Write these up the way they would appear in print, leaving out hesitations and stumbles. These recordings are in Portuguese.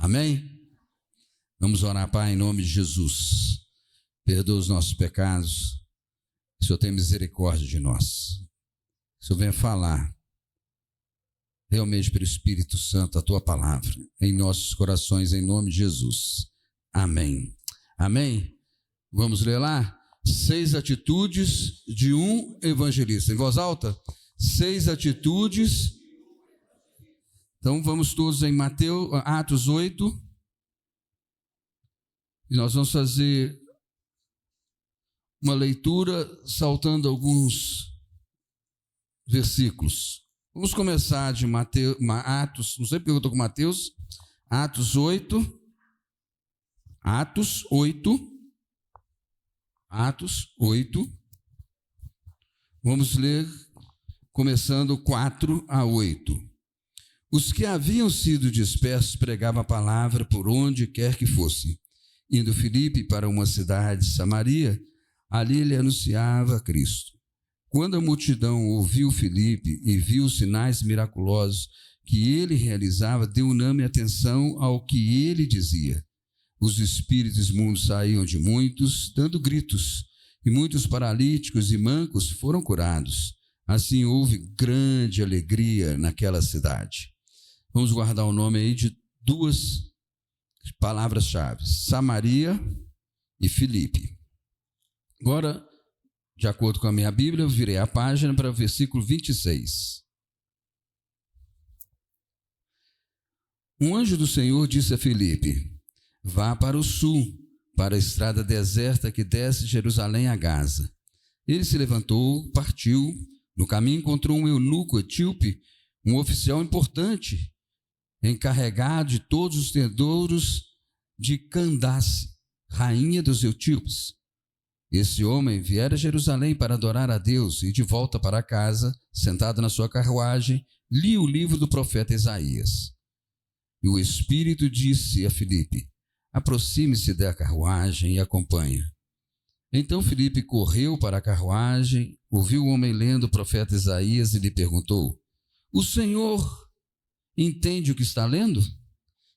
Amém? Vamos orar, Pai, em nome de Jesus. Perdoa os nossos pecados. Que o Senhor tenha misericórdia de nós. Que o Senhor venha falar realmente pelo Espírito Santo a Tua palavra em nossos corações, em nome de Jesus. Amém. Amém? Vamos ler lá? 6 atitudes de um evangelista. Em voz alta? 6 atitudes. Então vamos todos em Atos 8. E nós vamos fazer uma leitura saltando alguns versículos. Vamos começar de Atos, não sei porque eu estou com Mateus, Atos 8, vamos ler começando 4 a 8. Os que haviam sido dispersos pregavam a palavra por onde quer que fosse. Indo Filipe para uma cidade, Samaria, ali ele anunciava Cristo. Quando a multidão ouviu Filipe e viu os sinais miraculosos que ele realizava, deu unânime atenção ao que ele dizia. Os espíritos imundos saíam de muitos, dando gritos, e muitos paralíticos e mancos foram curados. Assim houve grande alegria naquela cidade. Vamos guardar o nome aí de 2 palavras-chave: Samaria e Filipe. Agora, de acordo com a minha Bíblia, eu virei a página para o versículo 26. Um anjo do Senhor disse a Filipe: vá para o sul, para a estrada deserta que desce de Jerusalém a Gaza. Ele se levantou, partiu. No caminho encontrou um eunuco etíope, um oficial importante, encarregado de todos os tesouros de Candace, rainha dos etíopes. Esse homem viera a Jerusalém para adorar a Deus e de volta para casa, sentado na sua carruagem, lia o livro do profeta Isaías. E o Espírito disse a Filipe: aproxime-se da carruagem e acompanhe. Então Filipe correu para a carruagem, ouviu o homem lendo o profeta Isaías e lhe perguntou: o Senhor entende o que está lendo?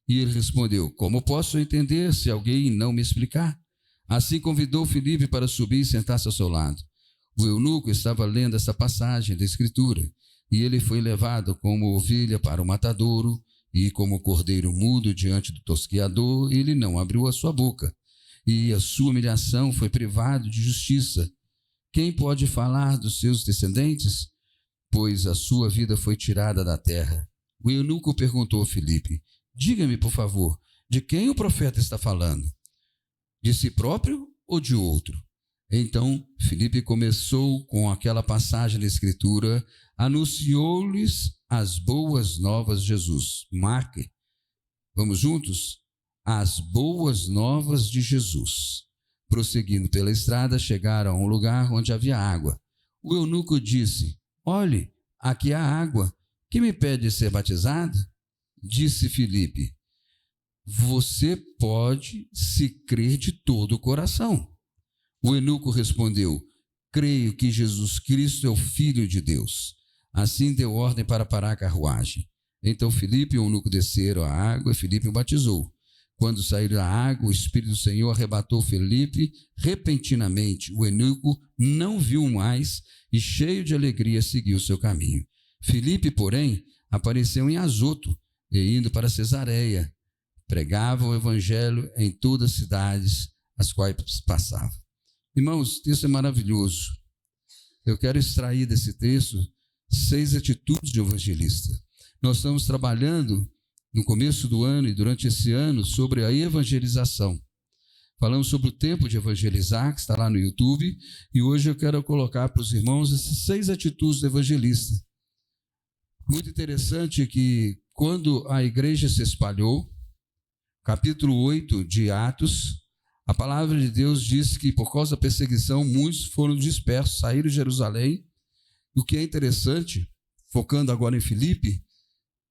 E ele respondeu: como posso entender se alguém não me explicar? Assim convidou Filipe para subir e sentar-se ao seu lado. O eunuco estava lendo essa passagem da Escritura, e ele foi levado como ovelha para o matadouro, e como cordeiro mudo diante do tosquiador, ele não abriu a sua boca. E a sua humilhação foi privado de justiça. Quem pode falar dos seus descendentes? Pois a sua vida foi tirada da terra. O eunuco perguntou a Filipe: diga-me, por favor, de quem o profeta está falando? De si próprio ou de outro? Então Filipe começou com aquela passagem da Escritura, anunciou-lhes as boas novas de Jesus. Marque. Vamos juntos? As boas novas de Jesus. Prosseguindo pela estrada, chegaram a um lugar onde havia água. O eunuco disse: olhe, aqui há água. Que me pede ser batizado? Disse Filipe: você pode, se crer de todo o coração. O eunuco respondeu: creio que Jesus Cristo é o Filho de Deus. Assim deu ordem para parar a carruagem. Então Filipe e o eunuco desceram à água e Filipe o batizou. Quando saíram da água, o Espírito do Senhor arrebatou Filipe repentinamente. O eunuco não viu mais e, cheio de alegria, seguiu seu caminho. Filipe, porém, apareceu em Azoto e, indo para Cesareia, pregava o evangelho em todas as cidades as quais passava. Irmãos, o texto é maravilhoso. Eu quero extrair desse texto 6 atitudes de evangelista. Nós estamos trabalhando no começo do ano e durante esse ano sobre a evangelização. Falamos sobre o tempo de evangelizar, que está lá no YouTube, e hoje eu quero colocar para os irmãos essas 6 atitudes do evangelista. Muito interessante que quando a igreja se espalhou, capítulo 8 de Atos, a palavra de Deus diz que por causa da perseguição muitos foram dispersos, saíram de Jerusalém. O que é interessante, focando agora em Filipe,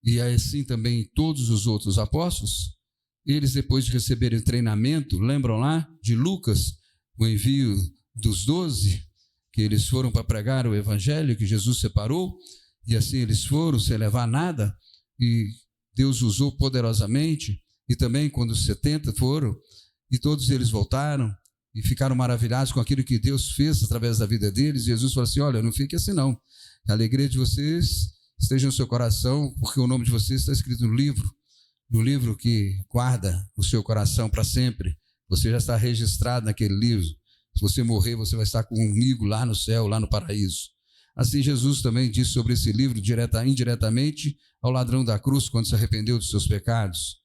e assim também em todos os outros apóstolos, eles depois de receberem treinamento, lembram lá de Lucas, o envio dos 12, que eles foram para pregar o evangelho que Jesus separou, e assim eles foram sem levar nada, e Deus usou poderosamente e também quando os 70 foram, e todos eles voltaram e ficaram maravilhados com aquilo que Deus fez através da vida deles. Jesus falou assim: olha, não fique assim não, a alegria de vocês esteja no seu coração, porque o nome de vocês está escrito no livro que guarda o seu coração para sempre. Você já está registrado naquele livro. Se você morrer, você vai estar comigo lá no céu, lá no paraíso. Assim, Jesus também disse sobre esse livro, indiretamente, ao ladrão da cruz, quando se arrependeu dos seus pecados.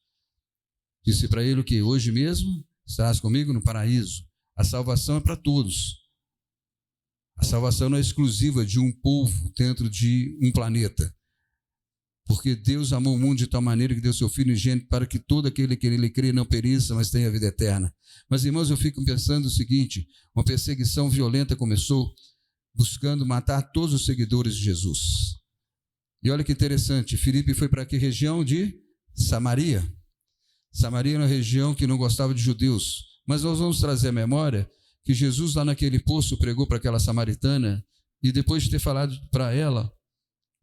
Disse para ele o que? Hoje mesmo estarás comigo no paraíso. A salvação é para todos. A salvação não é exclusiva de um povo dentro de um planeta. Porque Deus amou o mundo de tal maneira que deu seu Filho unigênito para que todo aquele que nele crê não pereça, mas tenha a vida eterna. Mas, irmãos, eu fico pensando o seguinte: uma perseguição violenta começou, buscando matar todos os seguidores de Jesus. E olha que interessante, Filipe foi para que região de Samaria? Samaria era uma região que não gostava de judeus. Mas nós vamos trazer à memória que Jesus lá naquele poço pregou para aquela samaritana, e depois de ter falado para ela,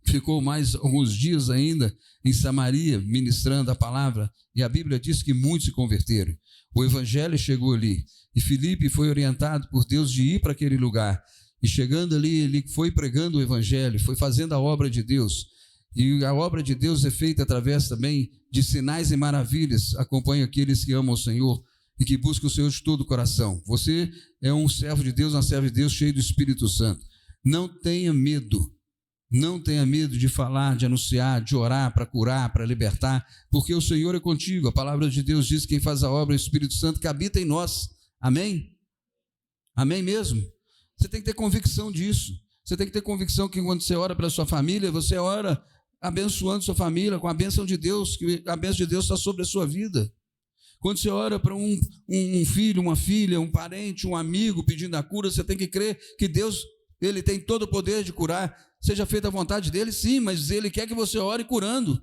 ficou mais alguns dias ainda em Samaria ministrando a palavra, e a Bíblia diz que muitos se converteram. O evangelho chegou ali, e Filipe foi orientado por Deus de ir para aquele lugar, e chegando ali, ele foi pregando o evangelho, foi fazendo a obra de Deus, e a obra de Deus é feita através também de sinais e maravilhas. Acompanha aqueles que amam o Senhor e que buscam o Senhor de todo o coração. Você é um servo de Deus, uma serva de Deus, cheio do Espírito Santo. Não tenha medo. Não tenha medo de falar, de anunciar, de orar para curar, para libertar, porque o Senhor é contigo. A palavra de Deus diz que quem faz a obra é o Espírito Santo que habita em nós. Amém? Amém mesmo? Você tem que ter convicção disso. Você tem que ter convicção que quando você ora para a sua família, você ora abençoando sua família com a bênção de Deus, que a bênção de Deus está sobre a sua vida. Quando você ora para um filho, uma filha, um parente, um amigo pedindo a cura, você tem que crer que Deus, Ele tem todo o poder de curar. Seja feita a vontade dEle, sim, mas Ele quer que você ore curando.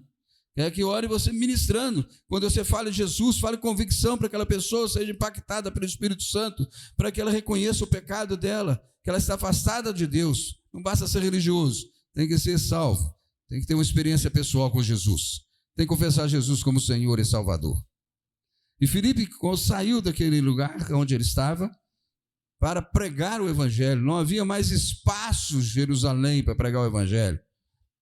Quer que ore você ministrando. Quando você fala de Jesus, fale convicção para que aquela pessoa seja impactada pelo Espírito Santo, para que ela reconheça o pecado dela, que ela está afastada de Deus. Não basta ser religioso, tem que ser salvo. Tem que ter uma experiência pessoal com Jesus. Tem que confessar Jesus como Senhor e Salvador. E Filipe saiu daquele lugar onde ele estava para pregar o evangelho. Não havia mais espaço em Jerusalém para pregar o evangelho.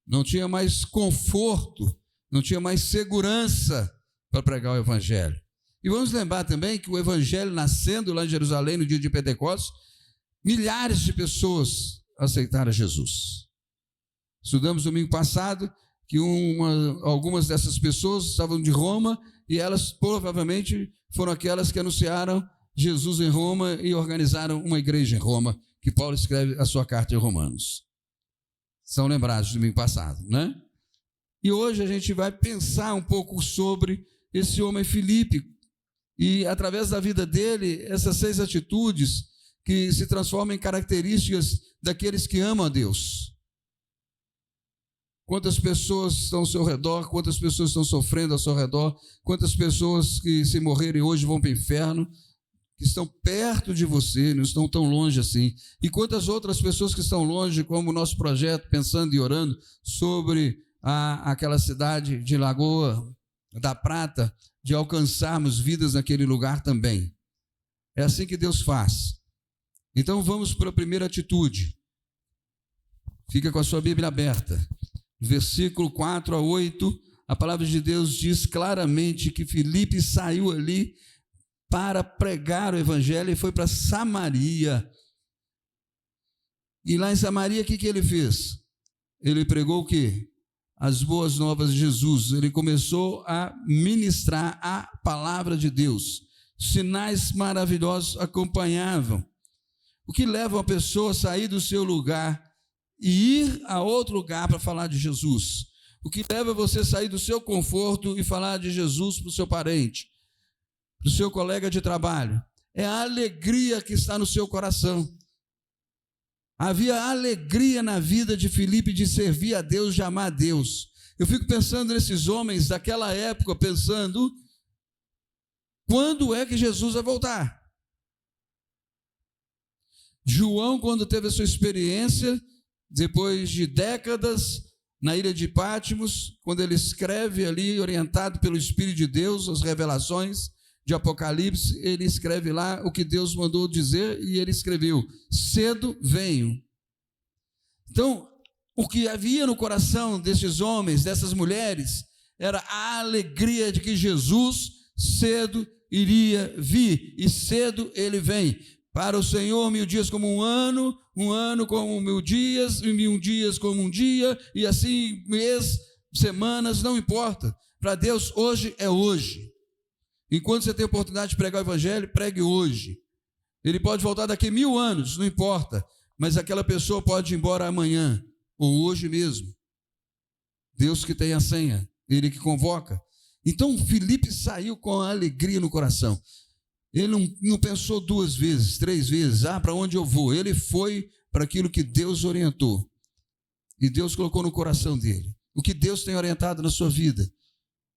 Não tinha mais conforto, não tinha mais segurança para pregar o evangelho. E vamos lembrar também que o evangelho nascendo lá em Jerusalém no dia de Pentecostes, milhares de pessoas aceitaram Jesus. Estudamos domingo passado que algumas dessas pessoas estavam de Roma, e elas provavelmente foram aquelas que anunciaram Jesus em Roma e organizaram uma igreja em Roma, que Paulo escreve a sua carta em Romanos. São lembrados do domingo passado, né? E hoje a gente vai pensar um pouco sobre esse homem Filipe, e através da vida dele, essas 6 atitudes que se transformam em características daqueles que amam a Deus. Quantas pessoas estão ao seu redor, quantas pessoas estão sofrendo ao seu redor, quantas pessoas que se morrerem hoje vão para o inferno, que estão perto de você, não estão tão longe assim. E quantas outras pessoas que estão longe, como o nosso projeto, pensando e orando sobre aquela cidade de Lagoa da Prata, de alcançarmos vidas naquele lugar também. É assim que Deus faz. Então vamos para a primeira atitude. Fica com a sua Bíblia aberta. Versículo 4 a 8, a palavra de Deus diz claramente que Filipe saiu ali para pregar o evangelho e foi para Samaria. E lá em Samaria, o que ele fez? Ele pregou o quê? As boas novas de Jesus. Ele começou a ministrar a palavra de Deus. Sinais maravilhosos acompanhavam. O que leva uma pessoa a sair do seu lugar e ir a outro lugar para falar de Jesus? O que leva você a sair do seu conforto e falar de Jesus para o seu parente, para o seu colega de trabalho? É a alegria que está no seu coração. Havia alegria na vida de Filipe de servir a Deus, de amar a Deus. Eu fico pensando nesses homens daquela época, pensando, quando é que Jesus vai voltar? João, quando teve a sua experiência, depois de décadas, na ilha de Patmos, quando ele escreve ali, orientado pelo Espírito de Deus, as revelações de Apocalipse, ele escreve lá o que Deus mandou dizer, e ele escreveu: cedo venho. Então, o que havia no coração desses homens, dessas mulheres, era a alegria de que Jesus cedo iria vir, e cedo ele vem. Para o Senhor, 1000 dias como um ano como 1000 dias, e 1000 dias como um dia, e assim, mês, semanas, não importa. Para Deus, hoje é hoje. Enquanto você tem a oportunidade de pregar o Evangelho, pregue hoje. Ele pode voltar daqui 1000 anos, não importa, mas aquela pessoa pode ir embora amanhã, ou hoje mesmo. Deus que tem a senha, Ele que convoca. Então, Filipe saiu com alegria no coração. Ele não pensou 2 vezes, 3 vezes, para onde eu vou? Ele foi para aquilo que Deus orientou. E Deus colocou no coração dele. O que Deus tem orientado na sua vida?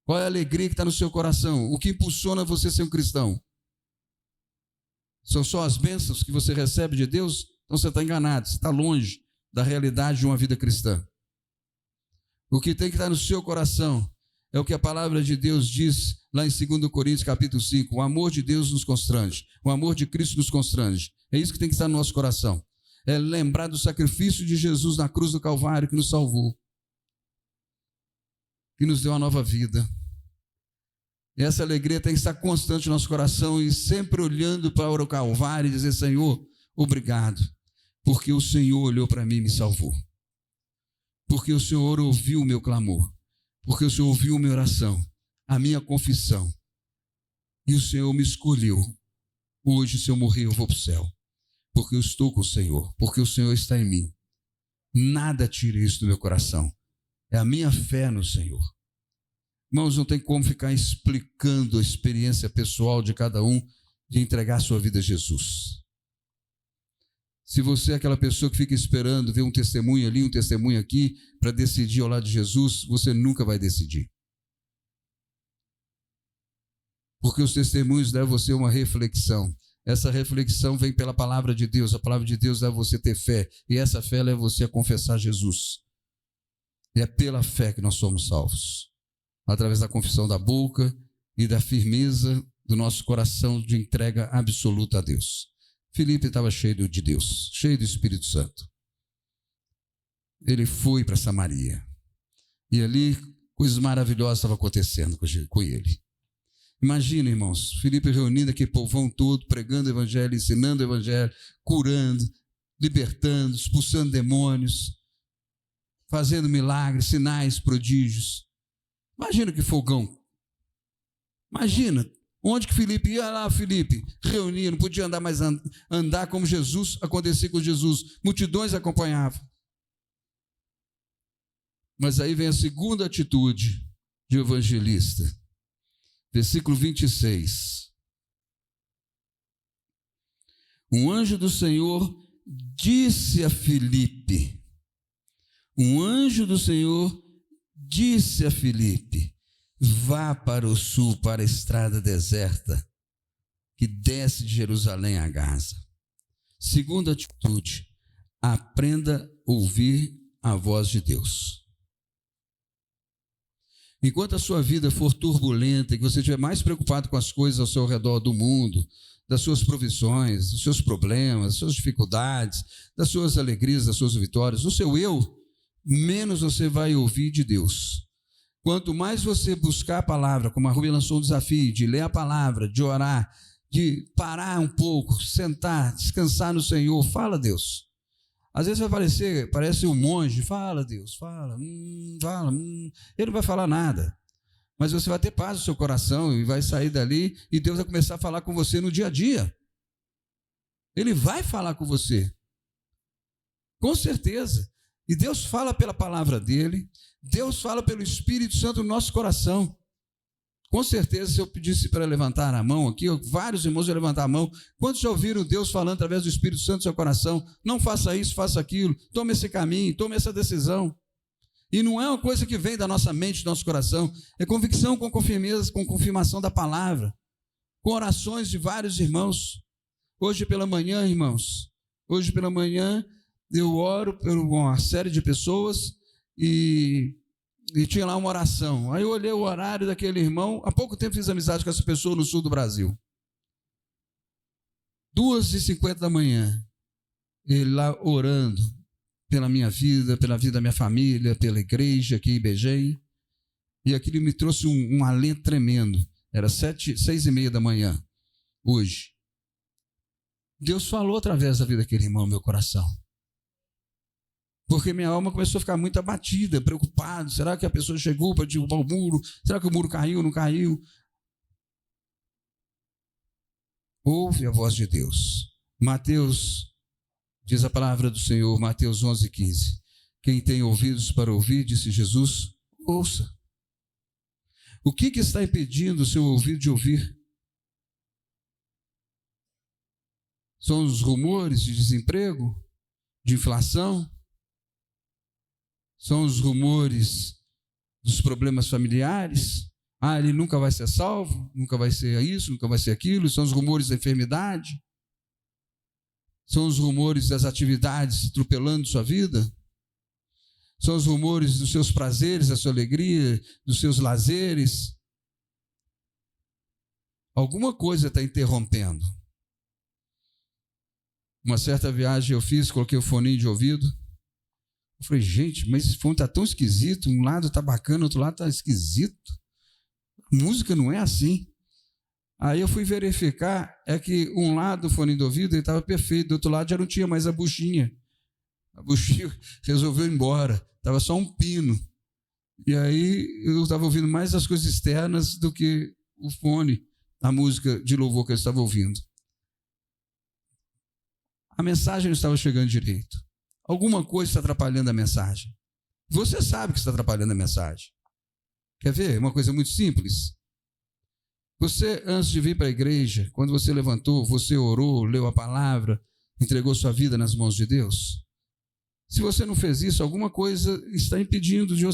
Qual é a alegria que está no seu coração? O que impulsiona você a ser um cristão? São só as bênçãos que você recebe de Deus? Então você está enganado, você está longe da realidade de uma vida cristã. O que tem que estar no seu coração é o que a palavra de Deus diz lá em 2 Coríntios capítulo 5, o amor de Deus nos constrange, o amor de Cristo nos constrange. É isso que tem que estar no nosso coração. É lembrar do sacrifício de Jesus na cruz do Calvário que nos salvou, que nos deu uma nova vida. E essa alegria tem que estar constante no nosso coração e sempre olhando para o Calvário e dizer: Senhor, obrigado, porque o Senhor olhou para mim e me salvou. Porque o Senhor ouviu o meu clamor. Porque o Senhor ouviu a minha oração, a minha confissão, e o Senhor me escolheu. Hoje, se eu morrer, eu vou para o céu, porque eu estou com o Senhor, porque o Senhor está em mim. Nada tira isso do meu coração. É a minha fé no Senhor. Irmãos, não tem como ficar explicando a experiência pessoal de cada um de entregar sua vida a Jesus. Se você é aquela pessoa que fica esperando ver um testemunho ali, um testemunho aqui, para decidir ao lado de Jesus, você nunca vai decidir. Porque os testemunhos levam você a uma reflexão. Essa reflexão vem pela palavra de Deus. A palavra de Deus leva você a ter fé. E essa fé leva você a confessar Jesus. E é pela fé que nós somos salvos. Através da confissão da boca e da firmeza do nosso coração de entrega absoluta a Deus. Filipe estava cheio de Deus, cheio do Espírito Santo. Ele foi para Samaria. E ali coisas maravilhosas estavam acontecendo com ele. Imagina, irmãos, Filipe reunindo aquele povão todo, pregando o Evangelho, ensinando o Evangelho, curando, libertando, expulsando demônios, fazendo milagres, sinais, prodígios. Imagina que fogão. Imagina. Onde que Filipe ia lá, Filipe? Reunia, não podia andar mais andar como Jesus, acontecia com Jesus. Multidões acompanhavam. Mas aí vem a segunda atitude de evangelista. Versículo 26. Um anjo do Senhor disse a Filipe. Um anjo do Senhor disse a Filipe: vá para o sul, para a estrada deserta, que desce de Jerusalém a Gaza. Segunda atitude, aprenda a ouvir a voz de Deus. Enquanto a sua vida for turbulenta e que você estiver mais preocupado com as coisas ao seu redor do mundo, das suas provisões, dos seus problemas, das suas dificuldades, das suas alegrias, das suas vitórias, do seu eu, menos você vai ouvir de Deus. Quanto mais você buscar a palavra, como a Rubem lançou um desafio de ler a palavra, de orar, de parar um pouco, sentar, descansar no Senhor, fala Deus. Às vezes vai parece um monge, fala Deus, fala, ele não vai falar nada, mas você vai ter paz no seu coração e vai sair dali e Deus vai começar a falar com você no dia a dia. Ele vai falar com você, com certeza. E Deus fala pela palavra dele, Deus fala pelo Espírito Santo no nosso coração. Com certeza, se eu pedisse para levantar a mão aqui, vários irmãos vão levantar a mão. Quantos já ouviram Deus falando através do Espírito Santo no seu coração? Não faça isso, faça aquilo, tome esse caminho, tome essa decisão. E não é uma coisa que vem da nossa mente, do nosso coração, é convicção com confirmação da palavra, com orações de vários irmãos. Hoje pela manhã, irmãos, eu oro por uma série de pessoas e tinha lá uma oração. Aí eu olhei o horário daquele irmão. Há pouco tempo fiz amizade com essa pessoa no sul do Brasil. 2h50 da manhã, ele lá orando pela minha vida, pela vida da minha família, pela igreja aqui em Begém. E aquilo me trouxe um alento tremendo. Era 6h30 da manhã, hoje. Deus falou através da vida daquele irmão no meu coração. Porque minha alma começou a ficar muito abatida, preocupado. Será que a pessoa chegou para derrubar o muro? Será que o muro caiu, não caiu? Ouve a voz de Deus. Mateus, diz a palavra do Senhor, Mateus 11:15. Quem tem ouvidos para ouvir, disse Jesus, ouça. O que está impedindo o seu ouvido de ouvir? São os rumores de desemprego, de inflação? São os rumores dos problemas familiares? Ele nunca vai ser salvo, nunca vai ser isso, nunca vai ser aquilo. São os rumores da enfermidade? São os rumores das atividades atropelando sua vida? São os rumores dos seus prazeres, da sua alegria, dos seus lazeres? Alguma coisa está interrompendo. Uma certa viagem eu fiz, coloquei o foninho de ouvido. Eu falei, gente, mas esse fone está tão esquisito. Um lado está bacana, outro lado está esquisito. Música não é assim. Aí eu fui verificar, é que um lado do fone de ouvido estava perfeito, do outro lado já não tinha mais a buchinha. A buchinha resolveu ir embora, estava só um pino. E aí eu estava ouvindo mais as coisas externas do que o fone, a música de louvor que eu estava ouvindo. A mensagem não estava chegando direito. Alguma coisa está atrapalhando a mensagem. Você sabe que está atrapalhando a mensagem. Quer ver? Uma coisa muito simples. Você, antes de vir para a igreja, quando você levantou, você orou, leu a palavra, entregou sua vida nas mãos de Deus? Se você não fez isso, alguma coisa está impedindo de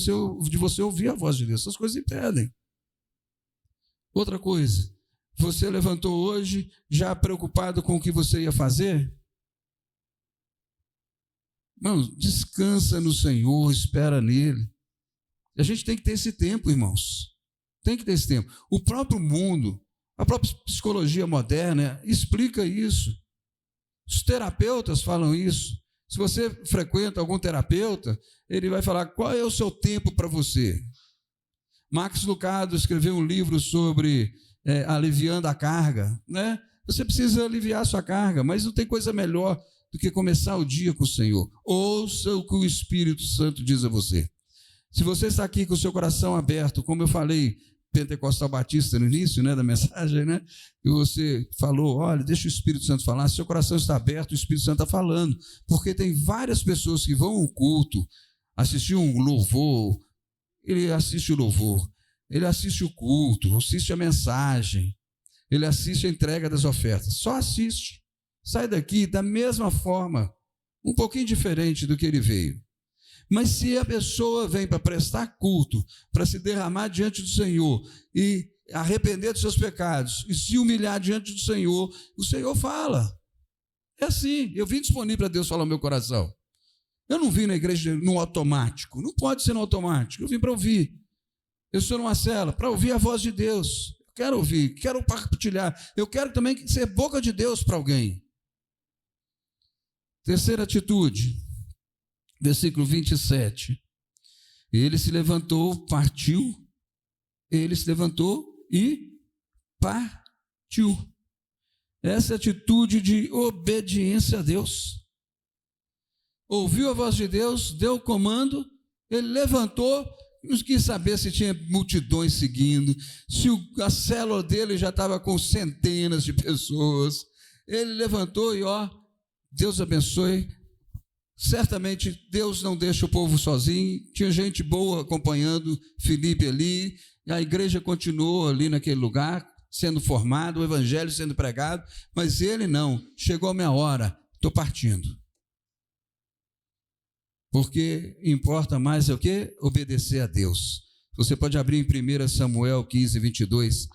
você ouvir a voz de Deus. Essas coisas impedem. Outra coisa, você levantou hoje já preocupado com o que você ia fazer? Irmãos, descansa no Senhor, espera nele. A gente tem que ter esse tempo, irmãos. Tem que ter esse tempo. O próprio mundo, a própria psicologia moderna explica isso. Os terapeutas falam isso. Se você frequenta algum terapeuta, ele vai falar qual é o seu tempo para você. Max Lucado escreveu um livro sobre aliviando a carga, né? Você precisa aliviar a sua carga, mas não tem coisa melhor do que começar o dia com o Senhor. Ouça o que o Espírito Santo diz a você. Se você está aqui com o seu coração aberto, como eu falei, Pentecostal Batista no início, né, da mensagem, né? E você falou, olha, deixa o Espírito Santo falar. Se seu coração está aberto, o Espírito Santo está falando. Porque tem várias pessoas que vão ao culto, assistir um louvor, ele assiste o louvor, ele assiste o culto, assiste a mensagem, ele assiste a entrega das ofertas. Só assiste. Sai daqui da mesma forma, um pouquinho diferente do que ele veio. Mas se a pessoa vem para prestar culto, para se derramar diante do Senhor e arrepender dos seus pecados e se humilhar diante do Senhor, o Senhor fala. É assim, eu vim disponível para Deus falar no meu coração. Eu não vim na igreja no automático, não pode ser no automático, eu vim para ouvir. Eu estou numa cela para ouvir a voz de Deus. Eu quero ouvir, quero partilhar, eu quero também ser boca de Deus para alguém. Terceira atitude. Versículo 27. Ele se levantou, partiu. Ele se levantou e partiu. Essa é a atitude de obediência a Deus. Ouviu a voz de Deus, deu o comando, ele levantou, não quis saber se tinha multidões seguindo, se a célula dele já estava com centenas de pessoas. Ele levantou e Deus abençoe. Certamente Deus não deixa o povo sozinho, tinha gente boa acompanhando Filipe ali, e a igreja continuou ali naquele lugar, sendo formado, o evangelho sendo pregado, mas ele não, chegou a minha hora, estou partindo. Porque importa mais é o quê? Obedecer a Deus. Você pode abrir em 1 Samuel 15, 22,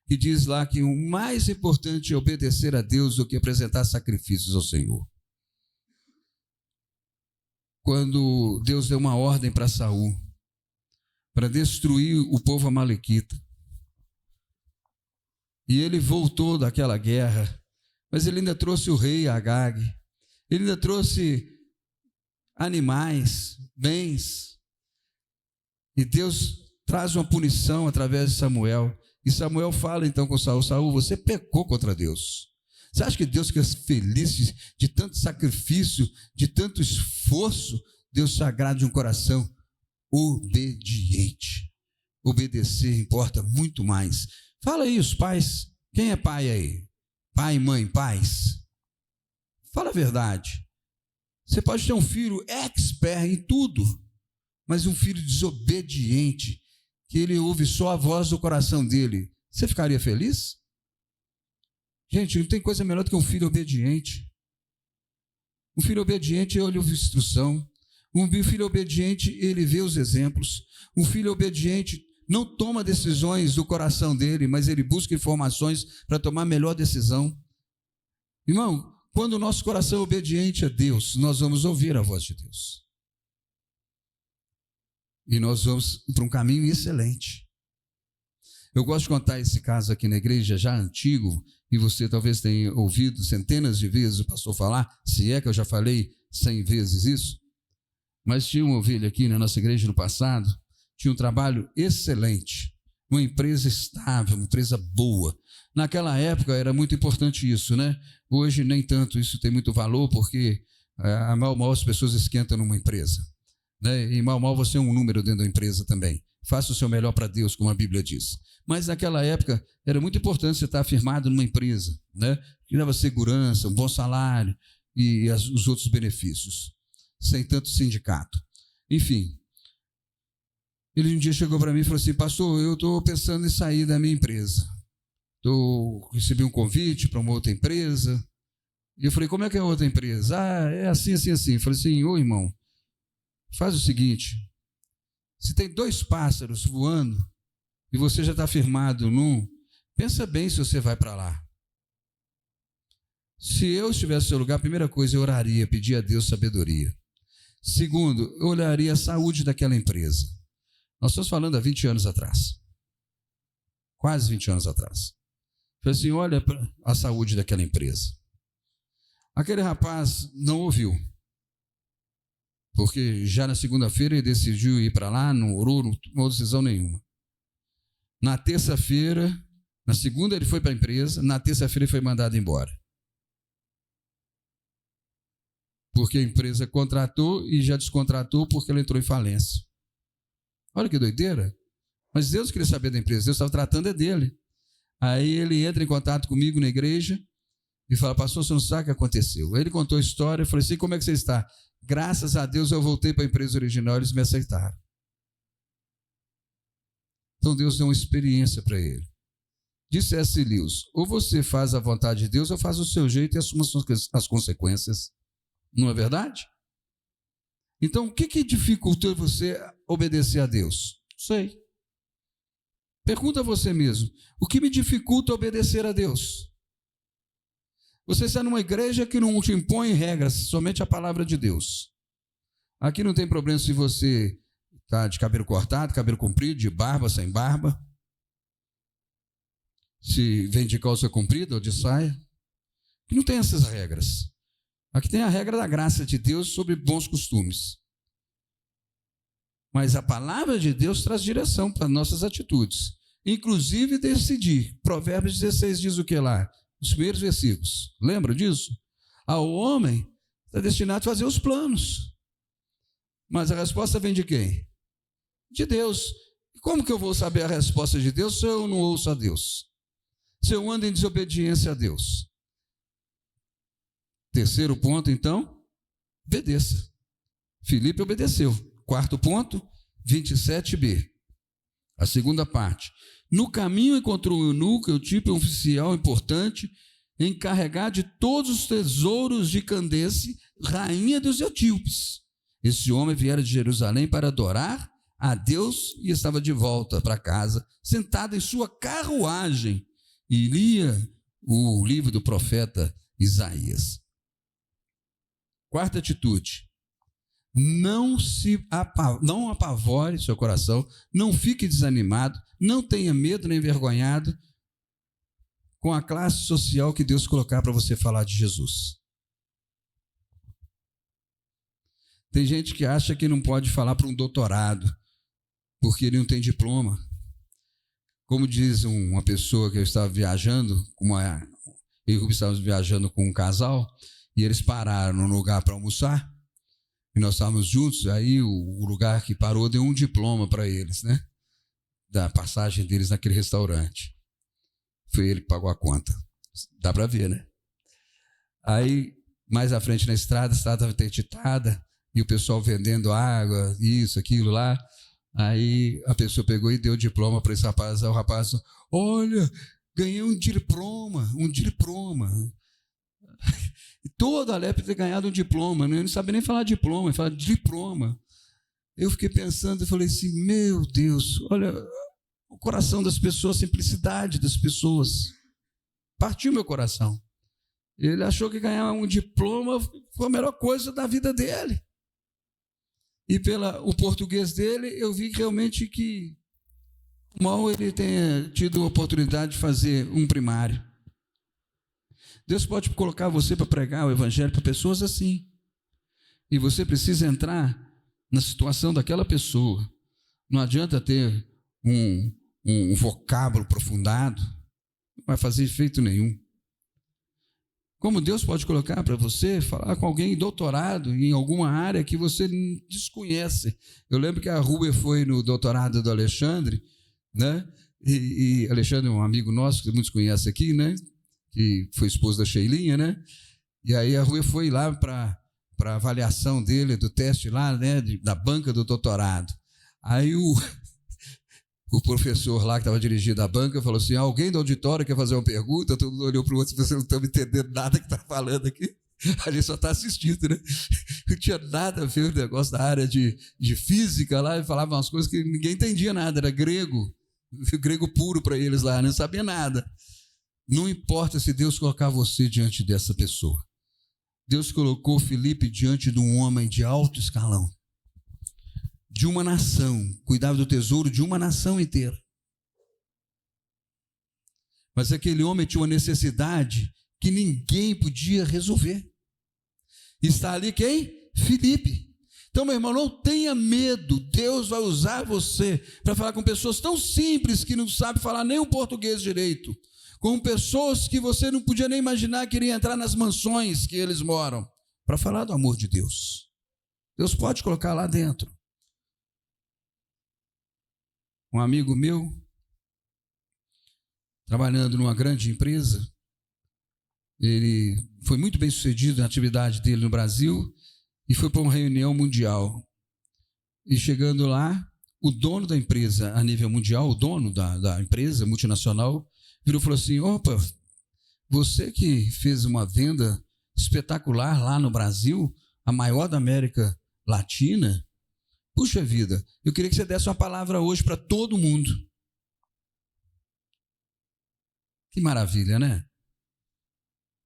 que diz lá que o mais importante é obedecer a Deus do que apresentar sacrifícios ao Senhor. quando Deus deu uma ordem para Saul, para destruir o povo amalequita. E ele voltou daquela guerra, mas ele ainda trouxe o rei Agag, ele ainda trouxe animais, bens, e Deus traz uma punição através de Samuel, e Samuel fala então com Saul: Saul, você pecou contra Deus. Você acha que Deus fica feliz de tanto sacrifício, de tanto esforço? Deus se agrada de um coração obediente. Obedecer importa muito mais. Fala aí os pais. Quem é pai aí? Pai, mãe, pais. Fala a verdade. Você pode ter um filho expert em tudo, mas um filho desobediente, que ele ouve só a voz do coração dele, você ficaria feliz? Gente, não tem coisa melhor do que um filho obediente. Um filho obediente, ele ouve instrução. Um filho obediente, ele vê os exemplos. Um filho obediente não toma decisões do coração dele, mas ele busca informações para tomar a melhor decisão. Irmão, quando o nosso coração é obediente a Deus, nós vamos ouvir a voz de Deus. E nós vamos para um caminho excelente. Eu gosto de contar esse caso aqui na igreja, já antigo, e você talvez tenha ouvido centenas de vezes o pastor falar, se é que eu já falei 100 vezes isso. Mas tinha uma ovelha aqui na nossa igreja no passado, tinha um trabalho excelente, uma empresa estável, uma empresa boa. Naquela época era muito importante isso, né? Hoje nem tanto isso tem muito valor, porque mal as pessoas esquentam numa empresa, né? E mal você é um número dentro da empresa também. Faça o seu melhor para Deus, como a Bíblia diz. Mas naquela época era muito importante você estar afirmado numa empresa, né? Que dava segurança, um bom salário e os outros benefícios, sem tanto sindicato. Enfim, ele um dia chegou para mim e falou assim: pastor, eu estou pensando em sair da minha empresa. Recebi um convite para uma outra empresa. E eu falei: como é que é a outra empresa? Ah, é assim, assim, assim. Eu falei assim: ô irmão, faz o seguinte, se tem 2 pássaros voando e você já está firmado num, pensa bem se você vai para lá. Se eu estivesse no seu lugar, a primeira coisa eu oraria, pedir a Deus sabedoria. Segundo, eu olharia a saúde daquela empresa. Nós estamos falando há 20 anos atrás. Quase 20 anos atrás. Falei assim: olha a saúde daquela empresa. Aquele rapaz não ouviu. Porque já na segunda-feira ele decidiu ir para lá, não orou, não tomou decisão nenhuma. Na terça-feira, na segunda ele foi para a empresa, na terça-feira ele foi mandado embora. Porque a empresa contratou e já descontratou porque ela entrou em falência. Olha que doideira. Mas Deus queria saber da empresa, Deus estava tratando dele. Aí ele entra em contato comigo na igreja e fala: pastor, você não sabe o que aconteceu. Aí ele contou a história, eu falei assim: como é que você está? Graças a Deus eu voltei para a empresa original, eles me aceitaram. Então Deus deu uma experiência para ele. Disse C.S. Lewis: ou você faz a vontade de Deus ou faz o seu jeito e assuma as consequências. Não é verdade? Então o que dificultou você obedecer a Deus? Não sei. Pergunta a você mesmo: o que me dificulta obedecer a Deus? Você está numa igreja que não te impõe regras, somente a palavra de Deus. Aqui não tem problema se você está de cabelo cortado, cabelo comprido, de barba, sem barba. Se vem de calça comprida ou de saia. Aqui não tem essas regras. Aqui tem a regra da graça de Deus sobre bons costumes. Mas a palavra de Deus traz direção para nossas atitudes. Inclusive decidir. Provérbios 16 diz o que lá? Os primeiros versículos. Lembra disso? Ao homem está destinado a fazer os planos. Mas a resposta vem de quem? De Deus. E como que eu vou saber a resposta de Deus se eu não ouço a Deus? Se eu ando em desobediência a Deus? Terceiro ponto, então, obedeça. Filipe obedeceu. Quarto ponto, 27b. A segunda parte. No caminho encontrou um eunuco, Eutípe, um oficial importante, encarregado de todos os tesouros de Candace, rainha dos etíopes. Esse homem viera de Jerusalém para adorar a Deus e estava de volta para casa, sentado em sua carruagem, e lia o livro do profeta Isaías. Quarta atitude. Não apavore seu coração, não fique desanimado, não tenha medo nem envergonhado com a classe social que Deus colocar para você falar de Jesus. Tem gente que acha que não pode falar para um doutorado, porque ele não tem diploma. Como diz uma pessoa que eu estava viajando, eu e o Rubens estávamos viajando com um casal, e eles pararam num lugar para almoçar, e nós estávamos juntos, aí o lugar que parou deu um diploma para eles, né? Da passagem deles naquele restaurante. Foi ele que pagou a conta. Dá para ver, né? Aí, mais à frente na estrada, a estrada estava interditada, e o pessoal vendendo água, isso, aquilo lá. Aí a pessoa pegou e deu o diploma para esse rapaz. Aí o rapaz, olha, ganhei um diploma. E todo alepre ter ganhado um diploma, né? Eu não sabia nem falar diploma, ele fala diploma. Eu fiquei pensando e falei assim, meu Deus, olha o coração das pessoas, a simplicidade das pessoas. Partiu meu coração. Ele achou que ganhar um diploma foi a melhor coisa da vida dele. E o português dele, eu vi realmente que mal ele tenha tido a oportunidade de fazer um primário. Deus pode colocar você para pregar o evangelho para pessoas assim. E você precisa entrar na situação daquela pessoa. Não adianta ter um vocábulo aprofundado, não vai fazer efeito nenhum. Como Deus pode colocar para você falar com alguém doutorado em alguma área que você desconhece. Eu lembro que a Rúbia foi no doutorado do Alexandre, né? E Alexandre é um amigo nosso que muitos conhecem aqui, né? Que foi esposo da Sheilinha, né? E aí a Rúbia foi lá para a avaliação dele, do teste lá, né? Da banca do doutorado. Aí o professor lá que estava dirigindo a banca falou assim, alguém do auditório quer fazer uma pergunta? Todo mundo olhou para o outro e falou, você não está entendendo nada que está falando aqui. A gente só está assistindo, né? Não tinha nada a ver o negócio da área de física lá, e falava umas coisas que ninguém entendia nada, era grego puro para eles lá, não sabia nada. Não importa se Deus colocar você diante dessa pessoa. Deus colocou Filipe diante de um homem de alto escalão, de uma nação, cuidava do tesouro de uma nação inteira. Mas aquele homem tinha uma necessidade que ninguém podia resolver. Está ali quem? Filipe. Então, meu irmão, não tenha medo. Deus vai usar você para falar com pessoas tão simples que não sabem falar nem o português direito, com pessoas que você não podia nem imaginar que iriam entrar nas mansões que eles moram, para falar do amor de Deus. Deus pode colocar lá dentro. Um amigo meu, trabalhando numa grande empresa, ele foi muito bem sucedido na atividade dele no Brasil e foi para uma reunião mundial. E chegando lá, o dono da empresa a nível mundial, o dono da empresa multinacional, virou e falou assim, opa, você que fez uma venda espetacular lá no Brasil, a maior da América Latina, puxa vida, eu queria que você desse uma palavra hoje para todo mundo. Que maravilha, né?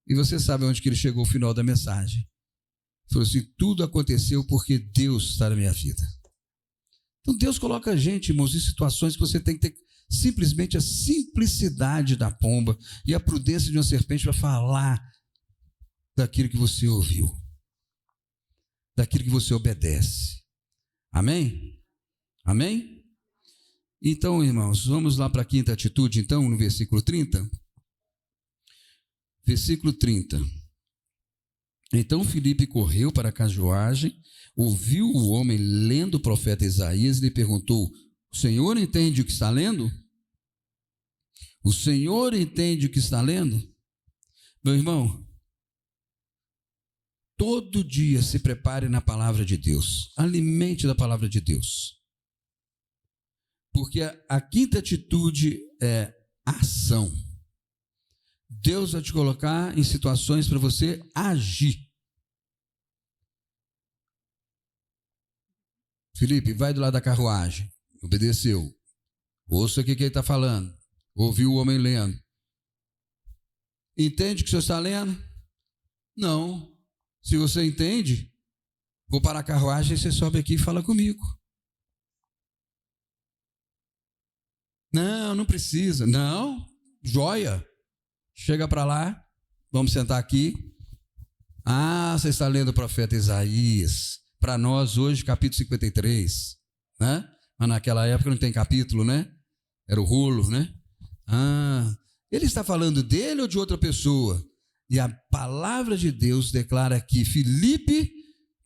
E você sabe onde que ele chegou ao final da mensagem. Ele falou assim, tudo aconteceu porque Deus está na minha vida. Então Deus coloca a gente, irmãos, em situações que você tem que ter simplesmente a simplicidade da pomba e a prudência de uma serpente para falar daquilo que você ouviu, daquilo que você obedece. Amém? Amém? Então, irmãos, vamos lá para a quinta atitude, então, no versículo 30. Versículo 30. Então Filipe correu para a carruagem, ouviu o homem lendo o profeta Isaías e lhe perguntou, o senhor entende o que está lendo? O senhor entende o que está lendo? Meu irmão, todo dia se prepare na palavra de Deus, alimente da palavra de Deus, porque a quinta atitude é ação. Deus vai te colocar em situações para você agir. Filipe, vai do lado da carruagem, obedeceu, ouça o que ele está falando, ouviu o homem lendo, entende o que o senhor está lendo? Não. Se você entende, Vou parar a carruagem e você sobe aqui e fala comigo. Não, não precisa. Não, joia. Chega para lá, vamos sentar aqui. Ah, você está lendo o profeta Isaías. Para nós hoje, capítulo 53, né? Mas naquela época não tem capítulo, né? Era o rolo, né? Ah, ele está falando dele ou de outra pessoa? E a palavra de Deus declara que Filipe,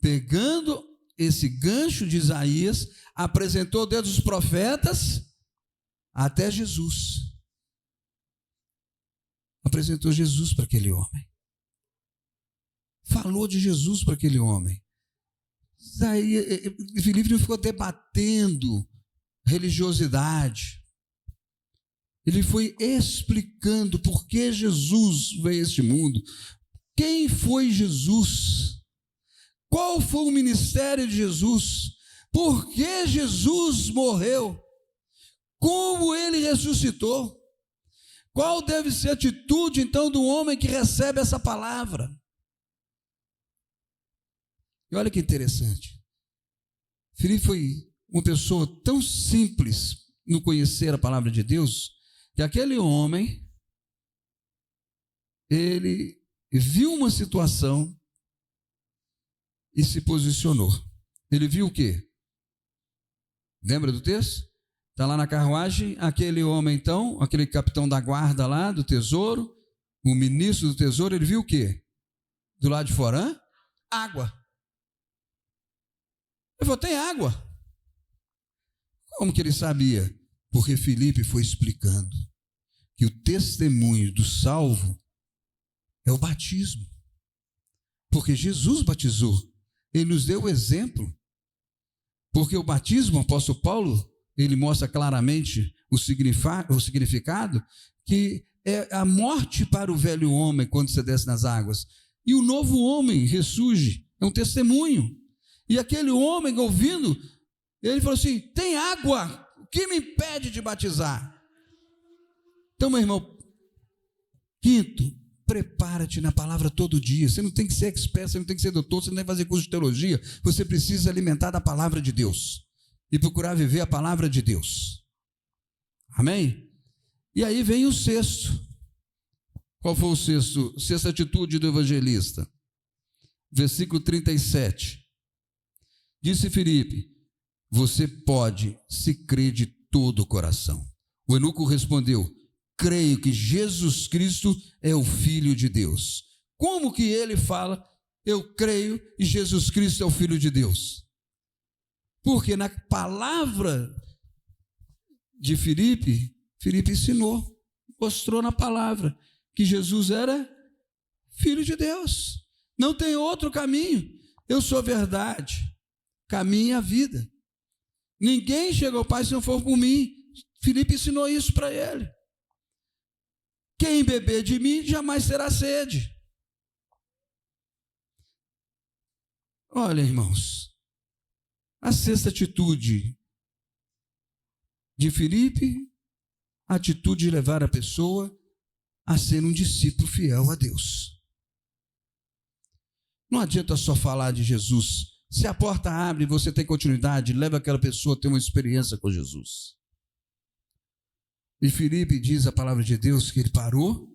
pegando esse gancho de Isaías, apresentou desde os profetas até Jesus. Apresentou Jesus para aquele homem. Falou de Jesus para aquele homem. Filipe não ficou debatendo religiosidade. Ele foi explicando por que Jesus veio a este mundo. Quem foi Jesus? Qual foi o ministério de Jesus? Por que Jesus morreu? Como ele ressuscitou? Qual deve ser a atitude, então, do homem que recebe essa palavra? E olha que interessante. Filipe foi uma pessoa tão simples no conhecer a palavra de Deus, que aquele homem, ele viu uma situação e se posicionou. Ele viu o quê? Lembra do texto? Está lá na carruagem, aquele homem então, aquele capitão da guarda lá do tesouro, o ministro do tesouro, ele viu o quê? Do lado de fora, água. Ele falou, tem água. Como que ele sabia? Porque Filipe foi explicando que o testemunho do salvo é o batismo. Porque Jesus batizou, ele nos deu o exemplo. Porque o batismo, o apóstolo Paulo, ele mostra claramente o significado, que é a morte para o velho homem quando você desce nas águas. E o novo homem ressurge, é um testemunho. E aquele homem ouvindo, ele falou assim, tem água, o que me impede de batizar? Então, meu irmão, quinto, prepara-te na palavra todo dia. Você não tem que ser expert, você não tem que ser doutor, você não tem que fazer curso de teologia. Você precisa alimentar da palavra de Deus e procurar viver a palavra de Deus. Amém? E aí vem o sexto. Qual foi o sexto? Sexta atitude do evangelista. Versículo 37. Disse Filipe, você pode se crer de todo o coração. O eunuco respondeu, creio que Jesus Cristo é o Filho de Deus. Como que ele fala, eu creio e Jesus Cristo é o Filho de Deus? Porque na palavra de Filipe, Filipe ensinou, mostrou na palavra que Jesus era Filho de Deus. Não tem outro caminho. Eu sou a verdade, caminho e a vida. Ninguém chega ao Pai se não for por mim. Filipe ensinou isso para ele. Quem beber de mim jamais terá sede. Olha, irmãos, a sexta atitude de Filipe, a atitude de levar a pessoa a ser um discípulo fiel a Deus. Não adianta só falar de Jesus. Se a porta abre e você tem continuidade, leva aquela pessoa a ter uma experiência com Jesus. E Filipe diz a palavra de Deus que ele parou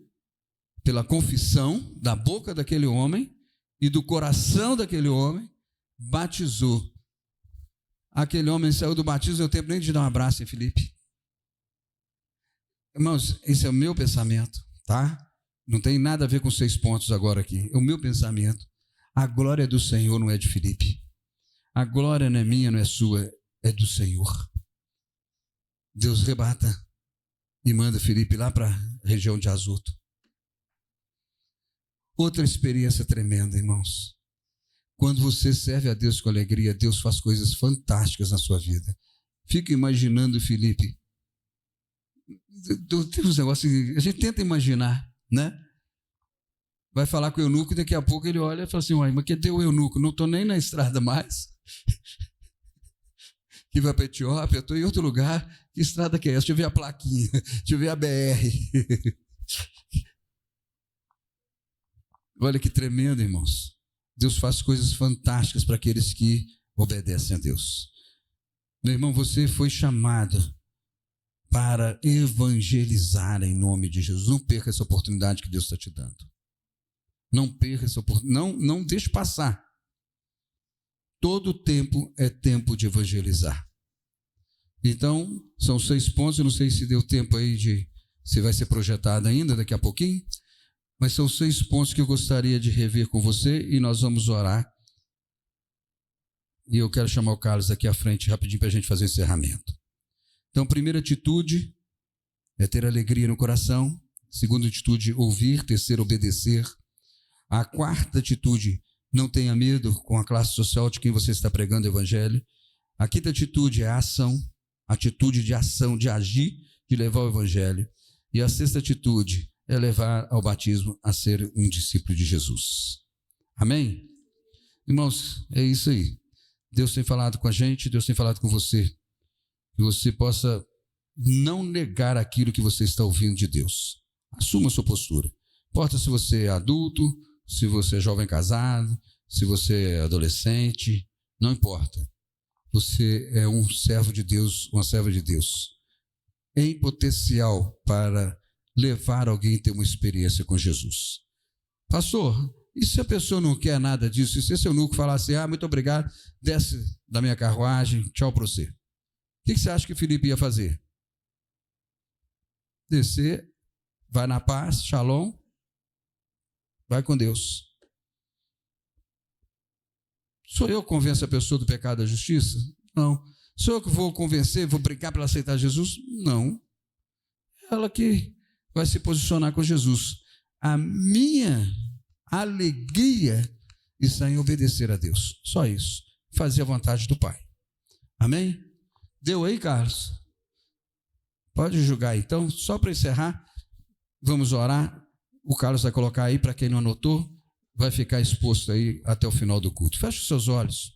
pela confissão da boca daquele homem e do coração daquele homem, batizou. Aquele homem saiu do batismo, não deu tempo nem de dar um abraço em Filipe. Irmãos, esse é o meu pensamento, tá? Não tem nada a ver com 6 pontos agora aqui. É o meu pensamento. A glória do Senhor não é de Filipe. A glória não é minha, não é sua, é do Senhor. Deus rebata e manda Filipe lá para a região de Azoto. Outra experiência tremenda, irmãos. Quando você serve a Deus com alegria, Deus faz coisas fantásticas na sua vida. Fica imaginando Filipe. Tem uns negócios que a gente tenta imaginar, né? Vai falar com o eunuco e daqui a pouco ele olha e fala assim, uai, mas cadê o eunuco? Não estou nem na estrada mais. Que vai para a Etiópia, estou em outro lugar. Que estrada que é essa? Deixa eu ver a plaquinha, deixa eu ver a BR. Olha que tremendo, irmãos. Deus faz coisas fantásticas para aqueles que obedecem a Deus. Meu irmão, você foi chamado para evangelizar em nome de Jesus. Não perca essa oportunidade que Deus está te dando. Não perca essa oportunidade. Não deixe passar. Todo tempo é tempo de evangelizar. Então, são 6 pontos. Eu não sei se deu tempo aí se vai ser projetado ainda daqui a pouquinho. Mas são 6 pontos que eu gostaria de rever com você e nós vamos orar. E eu quero chamar o Carlos aqui à frente rapidinho para a gente fazer o encerramento. Então, primeira atitude é ter alegria no coração. Segunda atitude, ouvir. Terceira, obedecer. A quarta atitude, não tenha medo com a classe social de quem você está pregando o evangelho. A quinta atitude é a ação. Atitude de ação, de agir, de levar o evangelho. E a sexta atitude é levar ao batismo a ser um discípulo de Jesus. Amém? Irmãos, é isso aí. Deus tem falado com a gente, Deus tem falado com você. Que você possa não negar aquilo que você está ouvindo de Deus. Assuma a sua postura. Não importa se você é adulto, se você é jovem casado, se você é adolescente, não importa. Você é um servo de Deus, uma serva de Deus, em potencial para levar alguém a ter uma experiência com Jesus. Pastor, e se a pessoa não quer nada disso? E se esse eunuco falar assim, muito obrigado, desce da minha carruagem, tchau para você. O que você acha que Filipe ia fazer? Descer, vai na paz, shalom, vai com Deus. Sou eu que convenço a pessoa do pecado e da justiça? Não. Sou eu que vou convencer, vou brincar para ela aceitar Jesus? Não. Ela que vai se posicionar com Jesus. A minha alegria está em obedecer a Deus. Só isso. Fazer a vontade do Pai. Amém? Deu aí, Carlos? Pode julgar então. Só para encerrar, vamos orar. O Carlos vai colocar aí, para quem não anotou, vai ficar exposto aí até o final do culto. Feche os seus olhos.